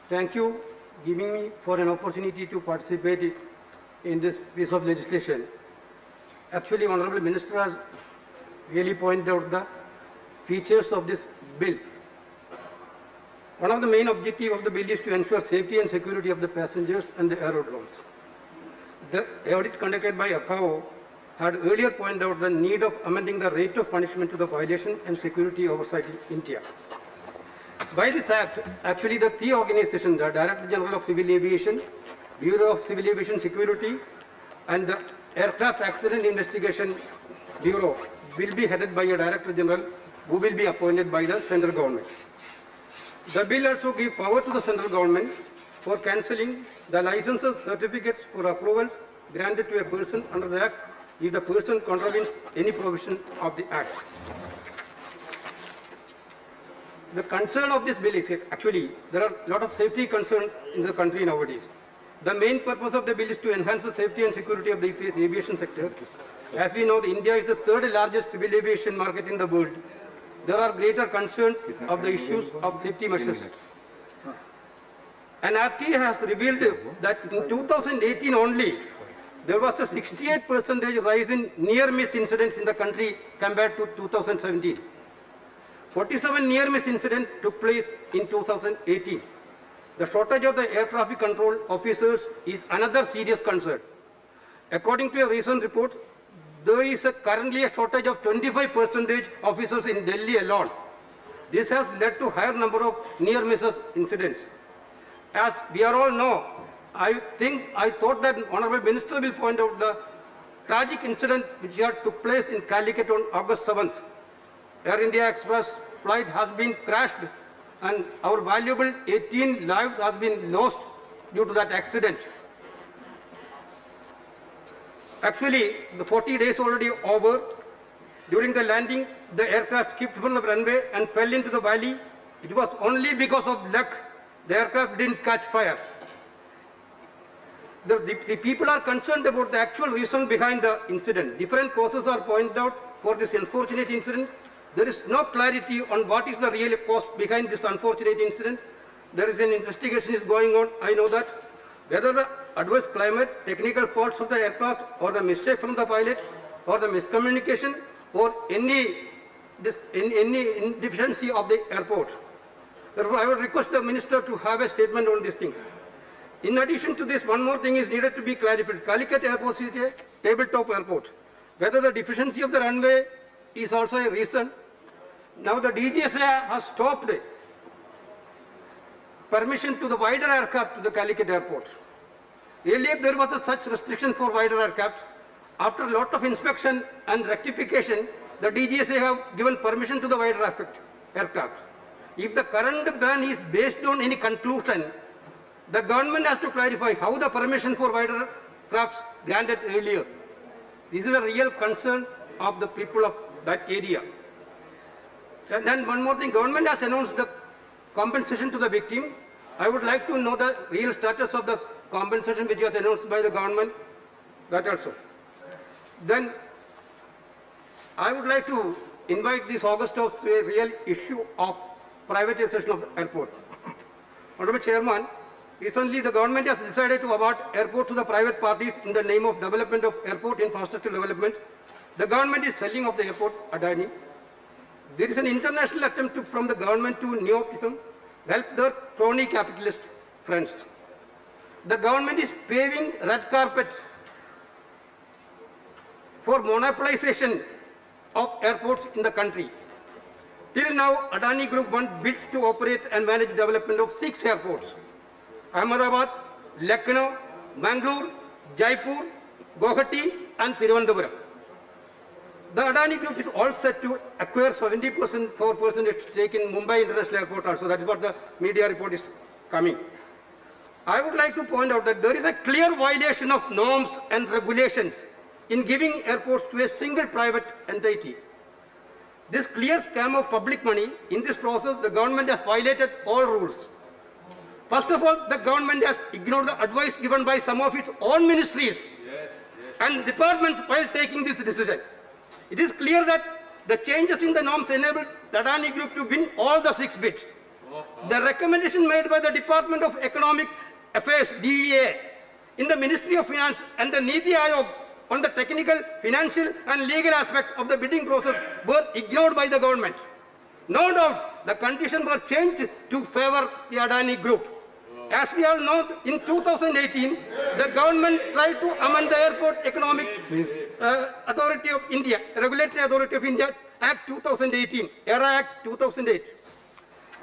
Thank you giving me for an opportunity to participate in this piece of legislation. Actually, Honorable Minister has really pointed out the features of this bill. One of the main objectives of the bill is to ensure safety and security of the passengers and the aerodromes. The audit conducted by ICAO had earlier pointed out the need of amending the rate of punishment to the violation and security oversight in India. By this act, actually the three organizations, the Director General of Civil Aviation, Bureau of Civil Aviation Security, and the Aircraft Accident Investigation Bureau will be headed by a Director General who will be appointed by the central government. The bill also gives power to the central government for cancelling the licenses, certificates for approvals granted to a person under the Act if the person contravenes any provision of the Act. The concern of this bill is actually there are a lot of safety concerns in the country nowadays. The main purpose of the bill is to enhance the safety and security of the aviation sector. As we know, India is the third largest civil aviation market in the world. There are greater concerns of the issues of safety measures. An RTA has revealed that in 2018 only, there was a 68% rise in near-miss incidents in the country compared to 2017. 47 near-miss incidents took place in 2018. The shortage of the air traffic control officers is another serious concern. According to a recent report, there is currently a shortage of 25% officers in Delhi alone. This has led to higher number of near misses incidents. As we all know, I thought that Honorable Minister will point out the tragic incident which had took place in Calicut on August 7th. Air India Express flight has been crashed and our valuable 18 lives has been lost due to that accident. Actually, the 40 days already over. During the landing, the aircraft skipped from the runway and fell into the valley. It was only because of luck the aircraft didn't catch fire. The people are concerned about the actual reason behind the incident. Different causes are pointed out for this unfortunate incident. There is no clarity on what is the real cause behind this unfortunate incident. There is an investigation is going on, I know that. Whether the adverse climate, technical faults of the aircraft, or the mistake from the pilot, or the miscommunication, or any deficiency of the airport. Therefore, I would request the Minister to have a statement on these things. In addition to this, one more thing is needed to be clarified. Calicut Airport is a tabletop airport. Whether the deficiency of the runway is also a reason. Now the DGSA has stopped permission to the wider aircraft to the Calicut Airport. Earlier there was such restriction for wider aircraft. After a lot of inspection and rectification, the DGSA have given permission to the wider aircraft. If the current ban is based on any conclusion, the government has to clarify how the permission for wider crafts granted earlier. This is a real concern of the people of that area. And then one more thing, government has announced the compensation to the victim. I would like to know the real status of the compensation which was announced by the government, that also. Then I would like to invite this August House to a real issue of privatization of the airport. Honorable Chairman, recently the government has decided to award airport to the private parties in the name of development of airport infrastructure development. The government is selling of the airport, Adani. There is an international attempt from the government to neotism, help their crony capitalist friends. The government is paving red carpet for monopolization of airports in the country. Till now, Adani Group won bids to operate and manage development of 6 airports: Ahmedabad, Lucknow, Bangalore, Jaipur, Guwahati, and Thiruvananthapuram. The Adani Group is all set to acquire 74% stake in Mumbai International Airport also. That is what the media report is coming. I would like to point out that there is a clear violation of norms and regulations in giving airports to a single private entity. This clear scam of public money, in this process, the government has violated all rules. First of all, the government has ignored the advice given by some of its own ministries and departments while taking this decision. It is clear that the changes in the norms enabled the Adani Group to win all the 6 bids. The recommendation made by the Department of Economic Affairs, DEA, in the Ministry of Finance and the Niti Aayog on the technical, financial and legal aspect of the bidding process were ignored by the government. No doubt, the conditions were changed to favor the Adani Group. As we all know, in 2018, the government tried to amend the Airport Economic Authority of India, Regulatory Authority of India Act 2018, ERA Act 2008.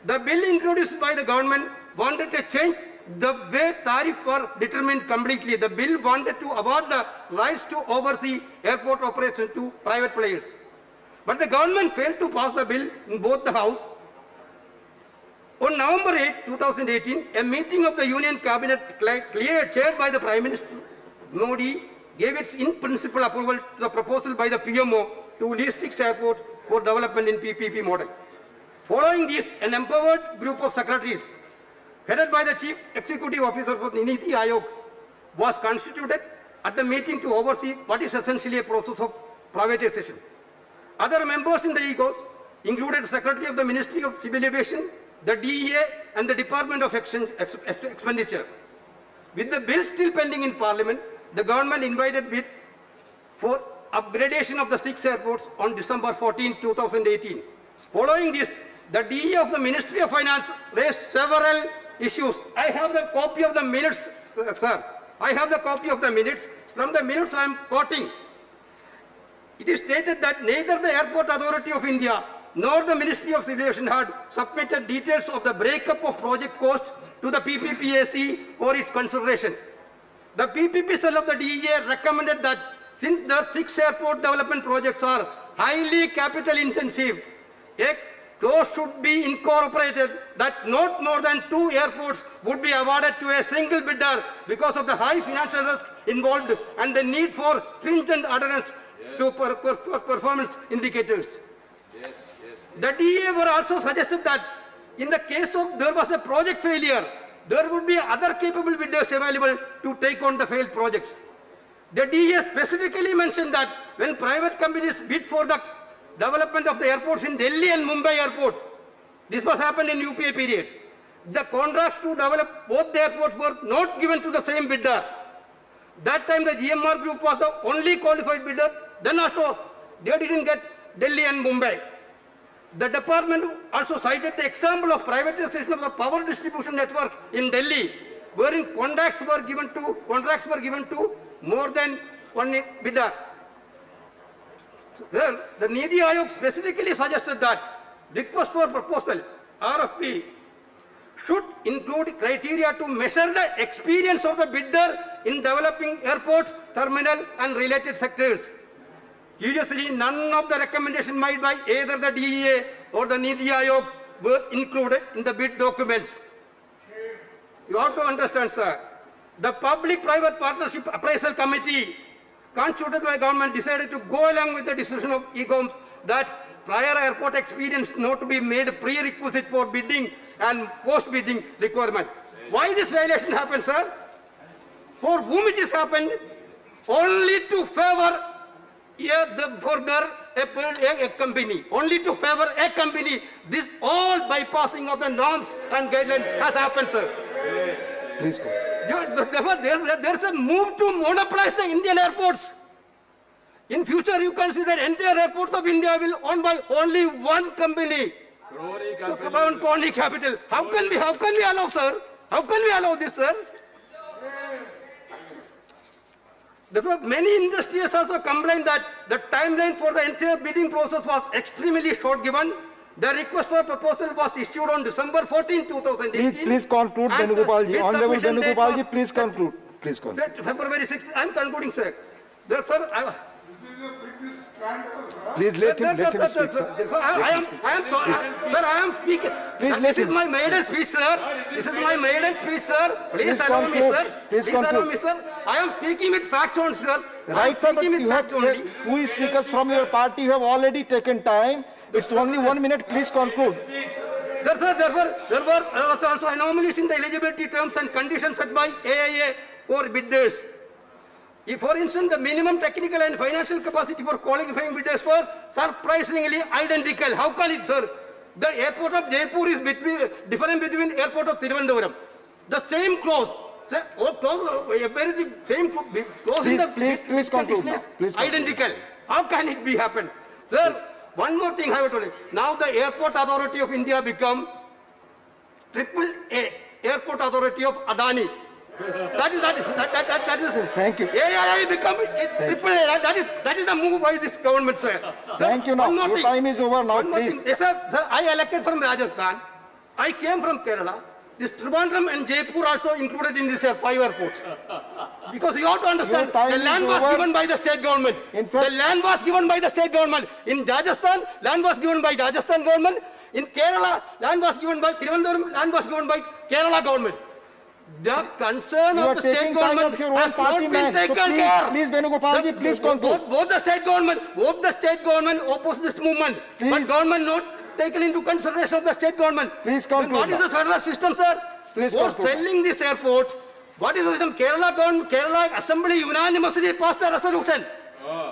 The bill introduced by the government wanted to change the way tariffs were determined completely. The bill wanted to award the rights to oversee airport operations to private players. But the government failed to pass the bill in both the House. On November 8, 2018, a meeting of the Union Cabinet chaired by the Prime Minister Modi gave its in-principle approval to the proposal by the PMO to lease 6 airports for development in PPP model. Following this, an empowered group of secretaries, headed by the Chief Executive Officer of the Niti Aayog, was constituted at the meeting to oversee what is essentially a process of privatization. Other members in the EGOs included the Secretary of the Ministry of Civil Aviation, the DEA, and the Department of Expenditure. With the bill still pending in Parliament, the government invited bid for upgradation of the 6 airports on December 14, 2018. Following this, the DEA of the Ministry of Finance raised several issues. I have the copy of the minutes, sir. I have the copy of the minutes. From the minutes I am quoting. It is stated that neither the Airport Authority of India nor the Ministry of Civil Aviation had submitted details of the breakup of project cost to the PPPAC for its consideration. The PPP cell of the DEA recommended that since the 6 airport development projects are highly capital intensive, a clause should be incorporated that not more than 2 airports would be awarded to a single bidder because of the high financial risk involved and the need for stringent adherence to performance indicators. The DEA were also suggested that in the case of there was a project failure, there would be other capable bidders available to take on the failed projects. The DEA specifically mentioned that when private companies bid for the development of the airports in Delhi and Mumbai airport, this was happened in UPA period. The contracts to develop both the airports were not given to the same bidder. That time the GMR group was the only qualified bidder. Then also they didn't get Delhi and Mumbai. The department also cited the example of privatization of the power distribution network in Delhi, wherein contracts were given to more than one bidder. Sir, the Niti Aayog specifically suggested that request for proposal, RFP, should include criteria to measure the experience of the bidder in developing airports, terminal and related sectors. Curiously, none of the recommendations made by either the DEA or the Niti Aayog were included in the bid documents. You have to understand, sir, the Public-Private Partnership Appraisal Committee constituted by government decided to go along with the decision of EGOMS that prior airport experience not to be made prerequisite for bidding and post-bidding requirement. Why this violation happened, sir? For whom it has happened? Only to favor a company. Only to favor a company. This all bypassing of the norms and guidelines has happened, sir. Please go. Therefore, there's a move to monopolize the Indian airports. In future, you can see that entire airports of India will owned by only one company. Crony Capital. How can we allow, sir? How can we allow this, sir? Therefore, many industries also complained that the timeline for the entire bidding process was extremely short given. The request for proposal was issued on December 14, 2018. Please conclude, Venugopalji. Honorable Venugopalji, please conclude. Please conclude. February 6th, I am concluding, sir. Therefore, Please let him speak, sir. I am speaking. This is my maiden speech, sir. This is my maiden speech, sir. Please allow me, sir. Please allow me, sir. I am speaking with facts only, sir. Right, sir, but you have 2 speakers from your party. You have already taken time. It's only 1 minute. Please conclude. Therefore, there were also anomalies in the eligibility terms and conditions set by AIA for bidders. If, for instance, the minimum technical and financial capacity for qualifying bidders were surprisingly identical. How can it, sir? The airport of Jaipur is different between airport of Thiruvananthapuram. The same clause, sir, same clause in the Please conclude now. is Please conclude. identical. How can it be happen? Sir, one more thing I have told you. Now the Airport Authority of India become AAA, Airport Authority of Adani. That is. Thank you. AII become AAA. That is the move by this government, sir. Sir, Thank you now. one more Your thing. time is over now, One more please. thing. Yes, sir, I elected from Rajasthan. I came from Kerala. This Trivandrum and Jaipur also included in this 5 airports. Because you have to understand, Your time the is land was over. given by the state government. In fact- The land was given by the state government. In Rajasthan, land was given by Rajasthan government. In Kerala, land was given by Trivandrum, land was given by Kerala government. The concern You of are the state taking time government of your own has not party been man. So taken please, care. please, Venugopal ji, please conclude. Both the state government oppose this movement. Please. But government not taken into consideration of the state government. Please Then conclude what is now. the federal system, sir? Please For conclude. selling this airport, what is the system? Kerala government, Kerala Assembly unanimously passed a resolution.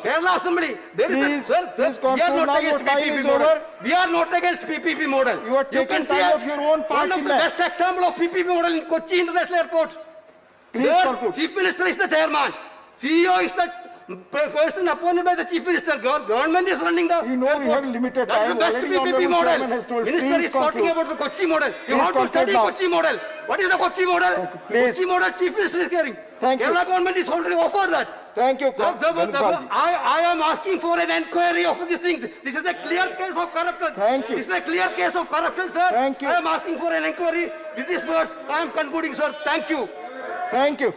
Kerala Assembly, there is Please, a, please we are conclude not now. against Your time PPP is model. over. We are not against PPP model. You are taking can time see of your own one party of the man. best example of PPP model in Kochi International Airport. Please There, conclude. Chief Minister is the chairman. CEO is the person appointed by the Chief Minister. Government is running the You know we airport. have limited That is the time. best Already PPP Honorable Chairman model. has told. Minister Please is talking conclude. about the Kochi model. You Please have to conclude study now. Kochi model. What is the Kochi model? Please. Kochi model Chief Minister is hearing. Thank you. Kerala government is already offered that. Thank you, Therefore, Venugopal ji. I am asking for an enquiry of these things. This is a clear case of corruption. Thank you. This is a clear case of corruption, sir. Thank you. I am asking for an enquiry. With these words, I am concluding, sir. Thank you. Thank you.